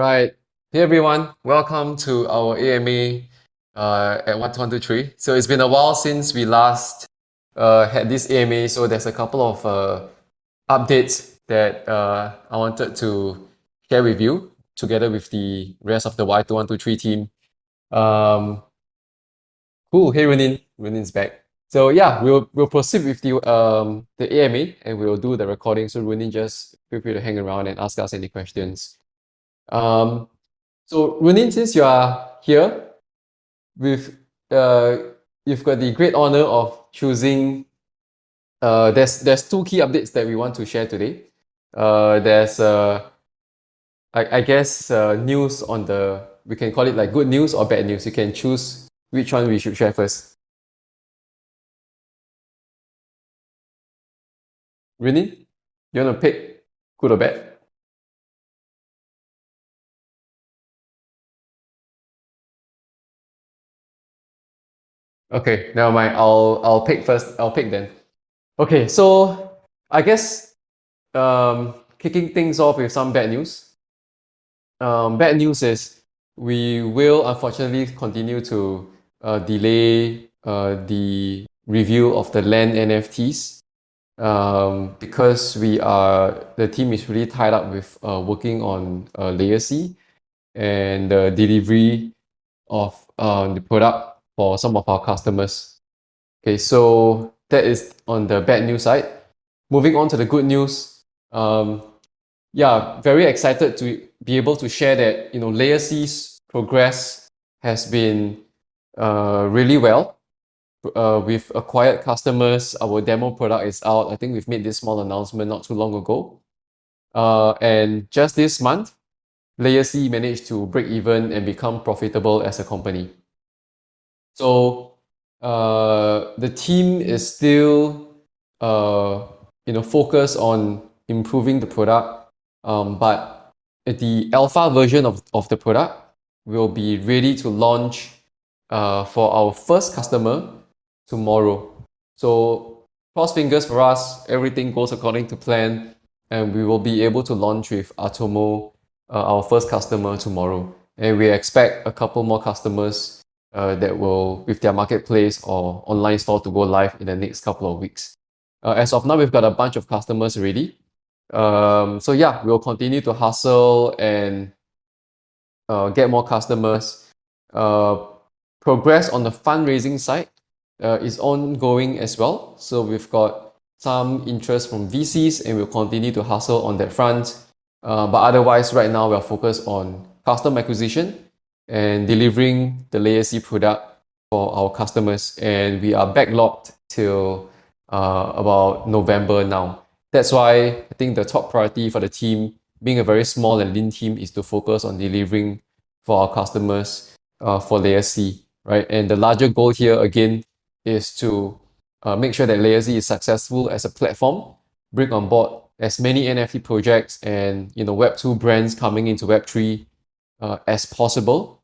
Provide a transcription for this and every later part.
right. Hey everyone, welcome to our AMA at 1223. So it's been a while since we last had this AMA, so there's a couple of updates that I wanted to share with you together with the rest of the Y2123 team. Um, cool. Hey Runin's back. So yeah, we'll proceed with the AMA and we'll do the recording. So Runin, just feel free to hang around and ask us any questions. Um, so Runin, since you are here, with uh, you've got the great honor of choosing. There's two key updates that we want to share today. There's I guess news on the, we can call it like good news or bad news. You can choose which one we should share first. Runin, you wanna pick good or bad? Okay, never mind. I'll pick first. I'll pick then. Okay, so I guess kicking things off with some bad news. Bad news is we will unfortunately continue to delay the review of the land NFTs because the team is really tied up with working on Layer C and the delivery of the product for some of our customers. Okay, so that is on the bad news side. Moving on to the good news. Yeah, very excited to be able to share that Layer C's progress has been really well. We've acquired customers. Our demo product is out. I think we've made this small announcement not too long ago. And just this month, Layer C managed to break even and become profitable as a company. So the team is still focused on improving the product, but the alpha version of the product will be ready to launch for our first customer tomorrow. So cross fingers for us, everything goes according to plan, and we will be able to launch with Atomo, our first customer, tomorrow. And we expect a couple more customers that will, with their marketplace or online store, to go live in the next couple of weeks. As of now, we've got a bunch of customers ready. So yeah, we'll continue to hustle and get more customers. Progress on the fundraising side is ongoing as well. So we've got some interest from VCs and we'll continue to hustle on that front. But otherwise, right now, we're focused on customer acquisition and delivering the Layer C product for our customers. And we are backlogged till about November now. That's why I think the top priority for the team, being a very small and lean team, is to focus on delivering for our customers for Layer C, right? And the larger goal here, again, is to make sure that Layer C is successful as a platform, bring on board as many NFT projects and Web2 brands coming into Web3 as possible.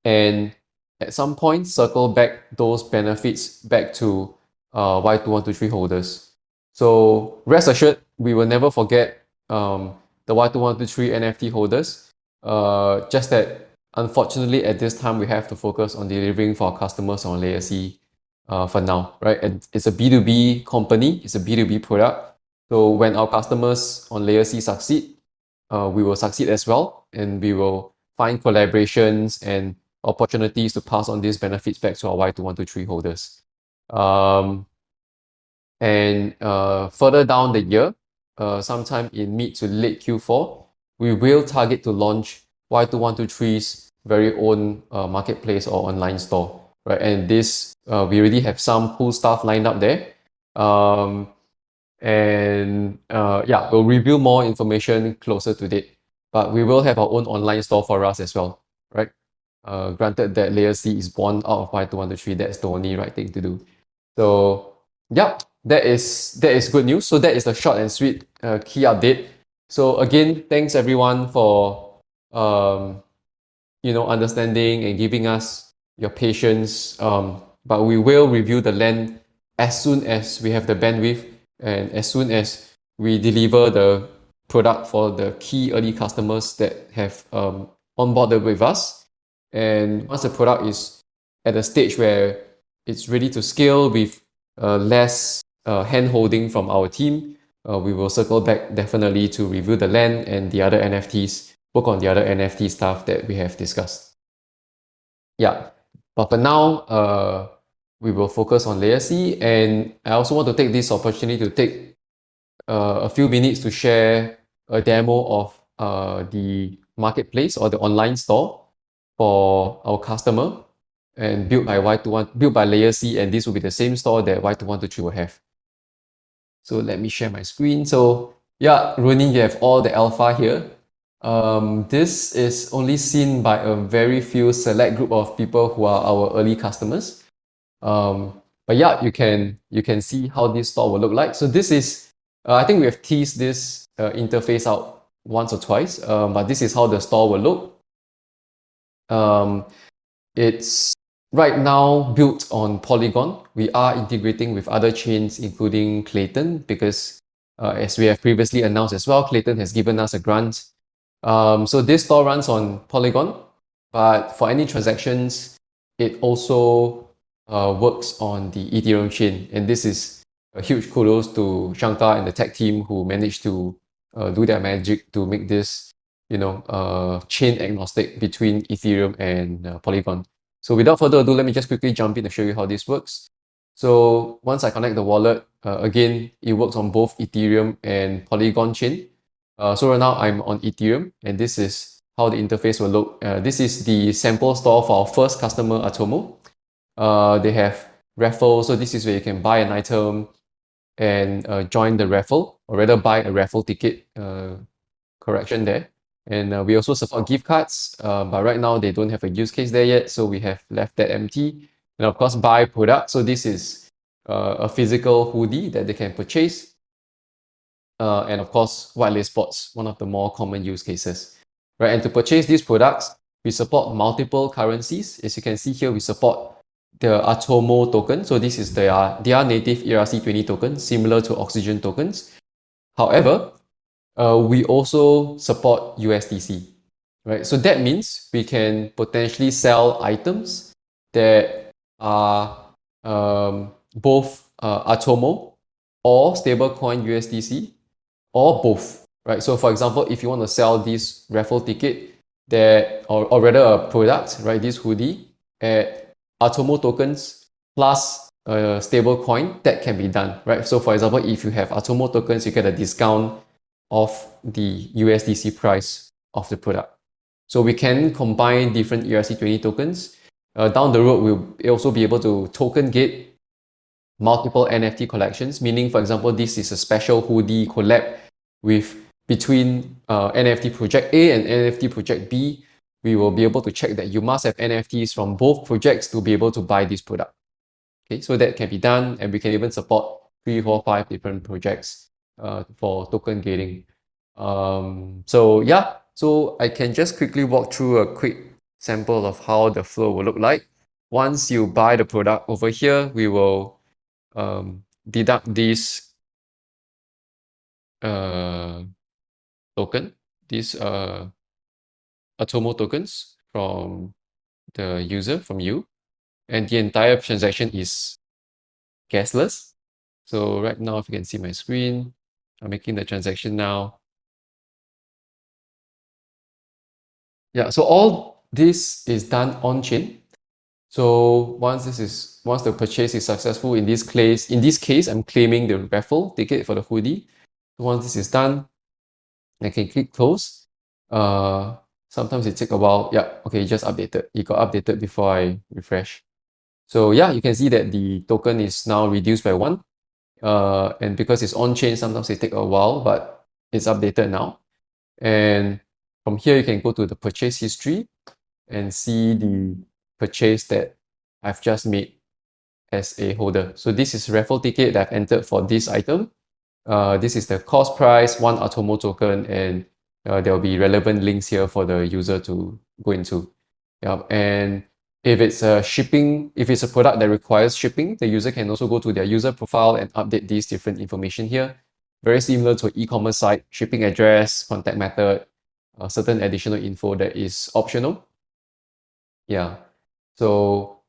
And at some point, circle back those benefits back to Y2123 holders. So rest assured, we will never forget the Y2123 NFT holders. Just that, unfortunately, at this time, we have to focus on delivering for our customers on Layer C for now, right? And it's a B2B company, it's a B2B product. So when our customers on Layer C succeed, we will succeed as well, and we will find collaborations and opportunities to pass on these benefits back to our Y2123 holders. And further down the year, sometime in mid to late Q4, we will target to launch Y2123's very own marketplace or online store, right? And this, we already have some cool stuff lined up there. Yeah, we'll reveal more information closer to date, but we will have our own online store for us as well, right? Granted that Layer C is born out of Y2123, that's the only right thing to do. So yeah, that is good news. So that is the short and sweet key update. So again, thanks everyone for understanding and giving us your patience. But we will review the land as soon as we have the bandwidth and as soon as we deliver the product for the key early customers that have onboarded with us. And once the product is at a stage where it's ready to scale with less hand holding from our team, we will circle back definitely to review the land and the other NFTs, work on the other NFT stuff that we have discussed. Yeah, but for now, we will focus on Layer C, and I also want to take this opportunity to take a few minutes to share a demo of the marketplace or the online store for our customer and built by Y212, built by Layer C, and this will be the same store that Y2123 will have. So let me share my screen. So yeah, Ronin, you have all the alpha here. This is only seen by a very few select group of people who are our early customers. But yeah, you can see how this store will look like. So this is, I think we have teased this interface out once or twice, but this is how the store will look. It's right now built on Polygon. We are integrating with other chains, including Clayton, because as we have previously announced as well, Clayton has given us a grant. So this store runs on Polygon, but for any transactions, it also works on the Ethereum chain. And this is a huge kudos to Shankar and the tech team who managed to do their magic to make this, chain agnostic between Ethereum and Polygon. So without further ado, let me just quickly jump in to show you how this works. So once I connect the wallet, again, it works on both Ethereum and Polygon chain. So right now I'm on Ethereum, and this is how the interface will look. This is the sample store for our first customer, Atomo. They have raffle, so this is where you can buy an item and join the raffle, or rather buy a raffle ticket, correction there. And we also support gift cards, but right now they don't have a use case there yet, so we have left that empty. And of course, buy product. So this is a physical hoodie that they can purchase. And of course, whitelist spots, one of the more common use cases. Right, and to purchase these products, we support multiple currencies. As you can see here, we support the Atomo token. So this is their native ERC20 token, similar to Oxygen tokens. However, we also support USDC, right? So that means we can potentially sell items that are both Atomo or stablecoin USDC, or both, right? So for example, if you want to sell this raffle ticket that, or rather a product, right, this hoodie at Atomo tokens plus a stable coin, that can be done, right? So for example, if you have Atomo tokens, you get a discount of the USDC price of the product. So we can combine different ERC20 tokens. Down the road, we'll also be able to token gate multiple NFT collections, meaning, for example, this is a special hoodie collab between NFT project A and NFT project B. We will be able to check that you must have NFTs from both projects to be able to buy this product. Okay, so that can be done, and we can even support 3, 4, 5 different projects for token gating. So yeah, so I can just quickly walk through a quick sample of how the flow will look like. Once you buy the product over here, we will deduct this token, these Atomo tokens from the user, from you, and the entire transaction is gasless. So right now, if you can see my screen, I'm making the transaction now. Yeah, so all this is done on chain. So once the purchase is successful, in this case, I'm claiming the raffle ticket for the hoodie. So once this is done, I can click close. Sometimes it takes a while. Yeah, okay, it just updated. It got updated before I refresh. So yeah, you can see that the token is now reduced by 1. And because it's on chain, sometimes it takes a while, but it's updated now. And from here, you can go to the purchase history and see the purchase that I've just made as a holder. So this is raffle ticket that I've entered for this item. This is the cost price, 1 Atomo token, and there will be relevant links here for the user to go into. Yeah, and if it's a product that requires shipping, the user can also go to their user profile and update these different information here. very similar to an e-commerce site, shipping address, contact method, certain additional info that is optional. Yeah. So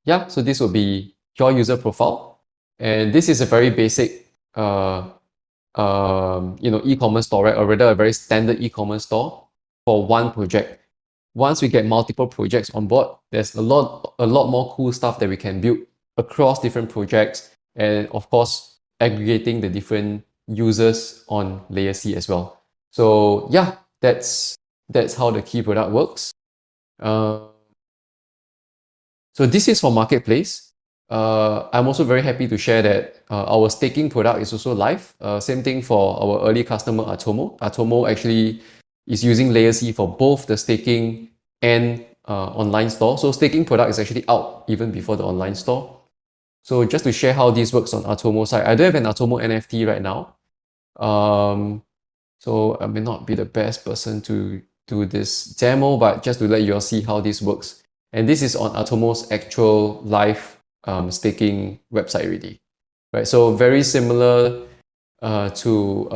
yeah, so this will be your user profile. And this is a very basic e-commerce store, right? Or rather a very standard e-commerce store for one project. Once we get multiple projects on board, there's a lot more cool stuff that we can build across different projects, and of course aggregating the different users on layer C as well. So yeah, that's how the key product works. So this is for marketplace. I'm also very happy to share that our staking product is also live. Same thing for our early customer Atomo. Atomo actually is using Layer C for both the staking and online store. So staking product is actually out even before the online store. So just to share how this works on Atomo side, I don't have an Atomo NFT right now. So I may not be the best person to do this demo, but just to let you all see how this works. And this is on Atomo's actual live staking website already, right? So very similar to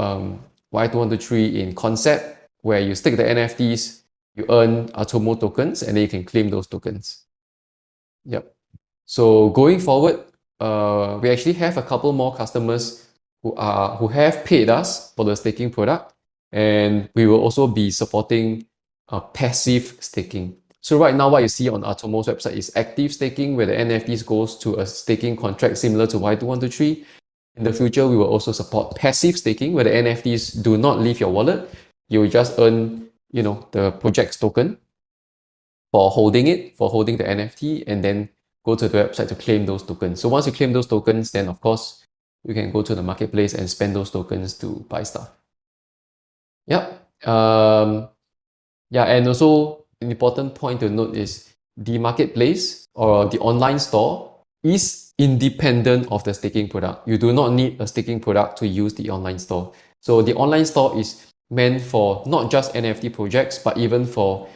Y2123 in concept, where you stake the NFTs, you earn Atomo tokens, and then you can claim those tokens. Yep. So going forward, we actually have a couple more customers who have paid us for the staking product, and we will also be supporting passive staking. So right now, what you see on Atomo's website is active staking, where the NFTs goes to a staking contract similar to Y2123. In the future, we will also support passive staking, where the NFTs do not leave your wallet. You will just earn, the project's token for holding the NFT, and then go to the website to claim those tokens. So once you claim those tokens, then of course, you can go to the marketplace and spend those tokens to buy stuff. Yep. Yeah, and also an important point to note is the marketplace or the online store is independent of the staking product. You do not need a staking product to use the online store. So the online store is meant for not just NFT projects, but even for,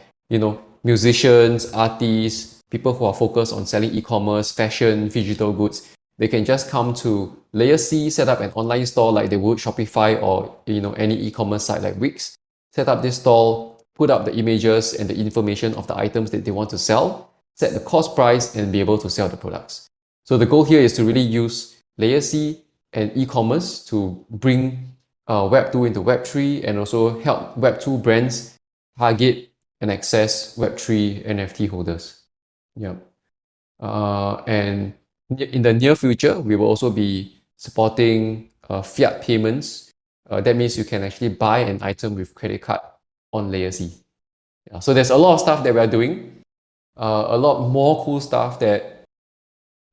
musicians, artists, people who are focused on selling e-commerce, fashion, digital goods. They can just come to Layer C, set up an online store like they would Shopify or any e-commerce site like Wix. Set up this store, put up the images and the information of the items that they want to sell, set the cost price, and be able to sell the products. So the goal here is to really use Layer C and e-commerce to bring Web2 into Web3, and also help Web2 brands target and access Web3 NFT holders. Yeah. And in the near future, we will also be supporting fiat payments. That means you can actually buy an item with credit card on Layer C. Yeah, so there's a lot of stuff that we are doing, a lot more cool stuff that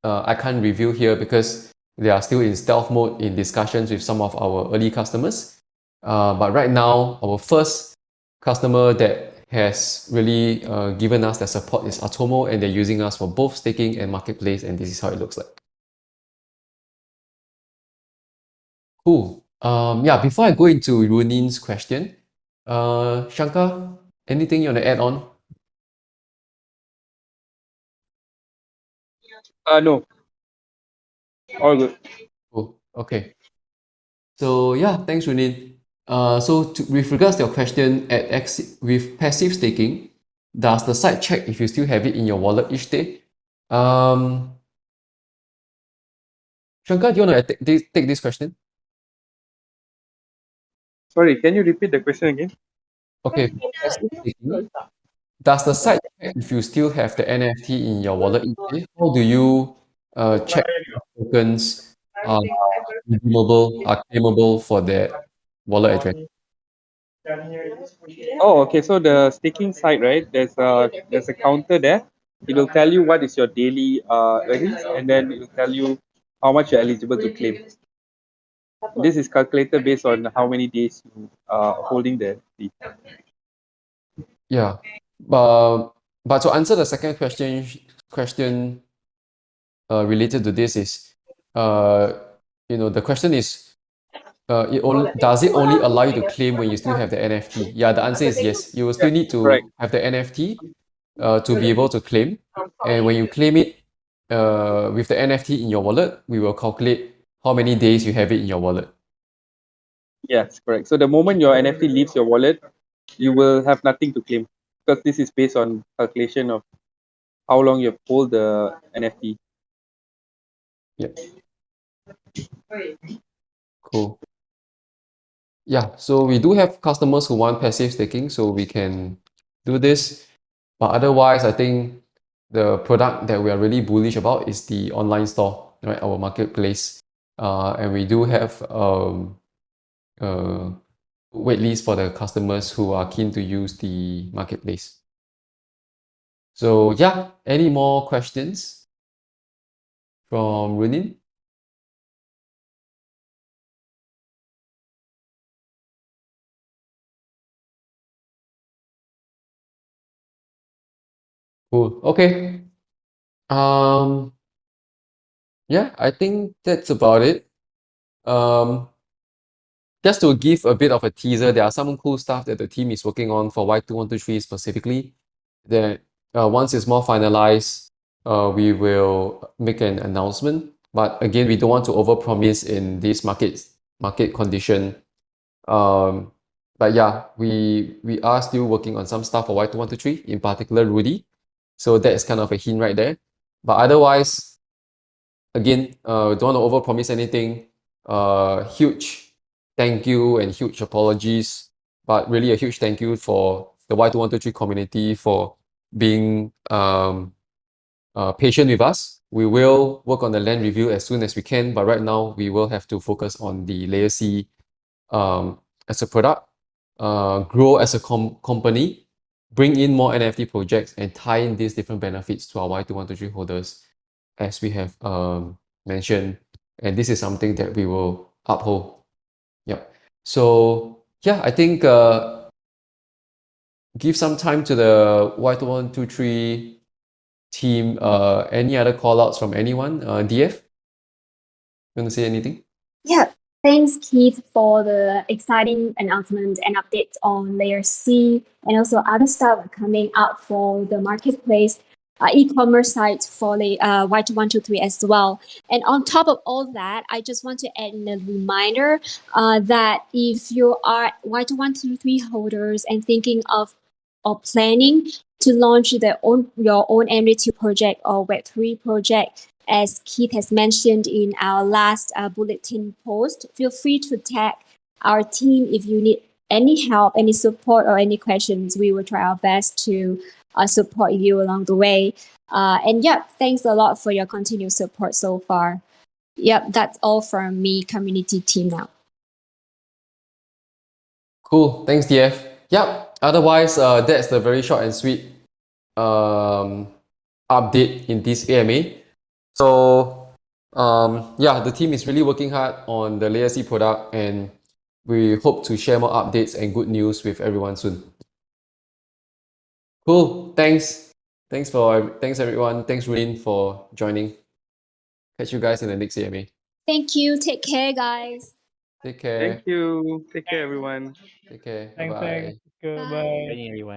I can't reveal here because they are still in stealth mode in discussions with some of our early customers. But right now, our first customer that has really given us their support is Atomo, and they're using us for both staking and marketplace, and this is how it looks like. Cool. Yeah, before I go into Runin's question, Shankar, anything you want to add on? No. All good. Cool. Okay. So yeah, thanks, Runin. With regards to your question, with passive staking, does the site check if you still have it in your wallet each day? Shankar, do you want to take this question? Sorry, can you repeat the question again? Okay, for passive staking, does the site check if you still have the NFT in your wallet each day? How do you check if tokens are redeemable, are claimable for that wallet address? Oh, okay. So the staking site, right? There's a counter there. It will tell you what is your daily earnings, and then it will tell you how much you're eligible to claim. This is calculated based on how many days you are holding the NFT. Yeah. But to answer the second question related to this is, the question is, does it only allow you to claim when you still have the NFT? Yeah, the answer is yes. You will still need Correct. to have the NFT to be able to claim. And when you claim it with the NFT in your wallet, we will calculate how many days you have it in your wallet. Yes, correct. So the moment your NFT leaves your wallet, you will have nothing to claim because this is based on calculation of how long you hold the NFT. Yeah. Cool. Yeah, so we do have customers who want passive staking, so we can do this. But otherwise, I think the product that we are really bullish about is the online store, right? Our marketplace. And we do have uh, wait list for the customers who are keen to use the marketplace. So yeah, any more questions from Runin? Cool. Okay. Um, yeah, I think that's about it. Just to give a bit of a teaser, there are some cool stuff that the team is working on for Y2123 specifically. That once it's more finalized, we will make an announcement. But again, we don't want to overpromise in this market condition. But yeah, we are still working on some stuff for Y2123, in particular Rudy. So that's kind of a hint right there. But otherwise, again, don't want to overpromise anything. Huge thank you and huge apologies, but really a huge thank you for the Y2123 community for being patient with us. We will work on the land review as soon as we can, but right now we will have to focus on the Layer C as a product, grow as a company, bring in more NFT projects, and tie in these different benefits to our Y2123 holders, as we have mentioned. And this is something that we will uphold. Yep. So yeah, I think give some time to the Y2123 team. Any other call outs from anyone? DF, you want to say anything? Yeah, thanks, Keith, for the exciting announcement and updates on Layer C and also other stuff coming out for the marketplace, e-commerce site for the Y2123 as well. And on top of all that, I just want to add in a reminder that if you are Y2123 holders and thinking of or planning to launch your own NFT project or Web3 project, as Keith has mentioned in our last bulletin post, feel free to tag our team if you need any help, any support, or any questions. We will try our best to support you along the way. And yeah, thanks a lot for your continued support so far. Yep, that's all from me, community team now. Cool. Thanks, DF. Yep. Otherwise, that's the very short and sweet update in this AMA. So yeah, the team is really working hard on the Layer C product, and we hope to share more updates and good news with everyone soon. Cool. Thanks. Thanks everyone. Thanks Ruin for joining. Catch you guys in the next AMA. Thank you. Take care, guys. Take care. Thank you. Take care, everyone. Take care. Thanks, Bye-bye. Goodbye. Bye. Everyone.